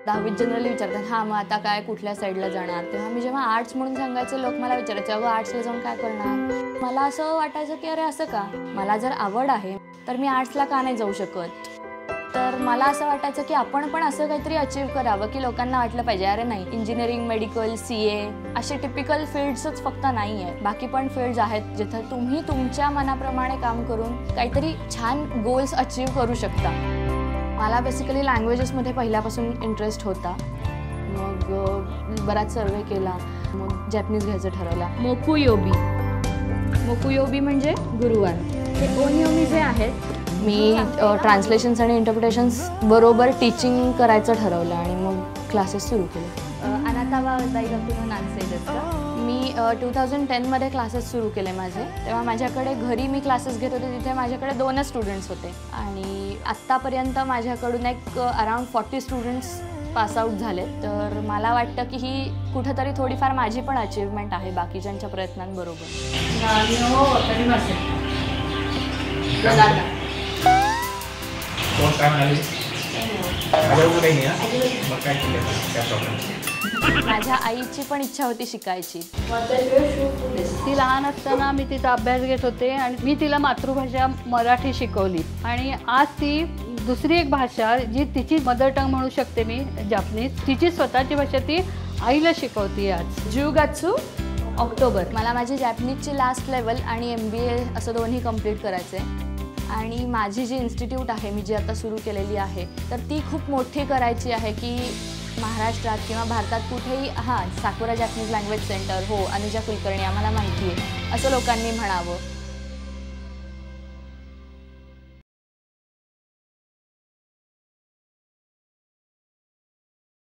10वीत generally विचारतात हां मग आता काय कुठल्या साईडला जाणार, तेव्हा मी जेव्हा आर्ट्स म्हणून सांगायचे लोक मला विचारायचे अगं आर्ट्सला जाऊन काय करणार. मला असं वाटायचं की अरे असं का, मला जर आवड आहे तर मी आर्ट्सला का नाही जाऊ शकत. तर मला असं वाटायचं की आपण पण असं काहीतरी अचीव करावं की लोकांना वाटलं पाहिजे अरे नाही इंजिनिअरिंग, मेडिकल, CA असे टिपिकल फील्ड्सच फक्त नाही आहे, बाकी पण फील्ड्स आहेत जिथं तुम्ही तुमच्या मनाप्रमाणे काम करून काहीतरी छान गोल्स अचीव करू शकता. मला बेसिकली लँग्वेजेसमध्ये पहिल्यापासून इंटरेस्ट होता. मग बराच सर्वे केला, मग जॅपनीज घ्यायचं ठरवलं. मोकुयोबी म्हणजे गुरुवार. हे ओनियोमी जे आहेत मी ट्रान्सलेशन्स आणि इंटरप्रिटेशन्स बरोबर टीचिंग करायचं ठरवलं आणि मग क्लासेस सुरू केले. अनाथावा दाईगप्पू नानसेज मी 2010मध्ये क्लासेस सुरू केले माझे. तेव्हा माझ्याकडे घरी मी क्लासेस घेत होते, तिथे माझ्याकडे 2च स्टुडंट्स होते आणि आत्तापर्यंत माझ्याकडून एक अराउंड 40 स्टुडंट्स पासआउट झाले. तर मला वाटतं की ही कुठंतरी थोडीफार माझी पण अचीवमेंट आहे बाकीच्यांच्या प्रयत्नांबरोबर. माझ्या आईची पण इच्छा होती शिकायची. ती लहान असताना मी तिचा अभ्यास घेत होते आणि मी तिला मातृभाषा मराठी शिकवली आणि आज ती दुसरी एक भाषा जी तिची मदर टंग म्हणू शकते मी, जॅपनीज, तिची स्वतःची भाषा ती आईला शिकवते आज. जुगात्सू ऑक्टोबर. मला माझी जॅपनीजची लास्ट लेवल आणि MBA असं दोन्ही कंप्लीट करायचं आहे. आणि माझी जी इन्स्टिट्यूट आहे मी जी आता सुरू केलेली आहे तर ती खूप मोठी करायची आहे की महाराष्ट्रात किंवा भारतात कुठेही साकुरा जॅपनीज लँग्वेज सेंटर, हो अनुजा कुलकर्णी आम्हाला माहिती आहे असं लोकांनी म्हणावं.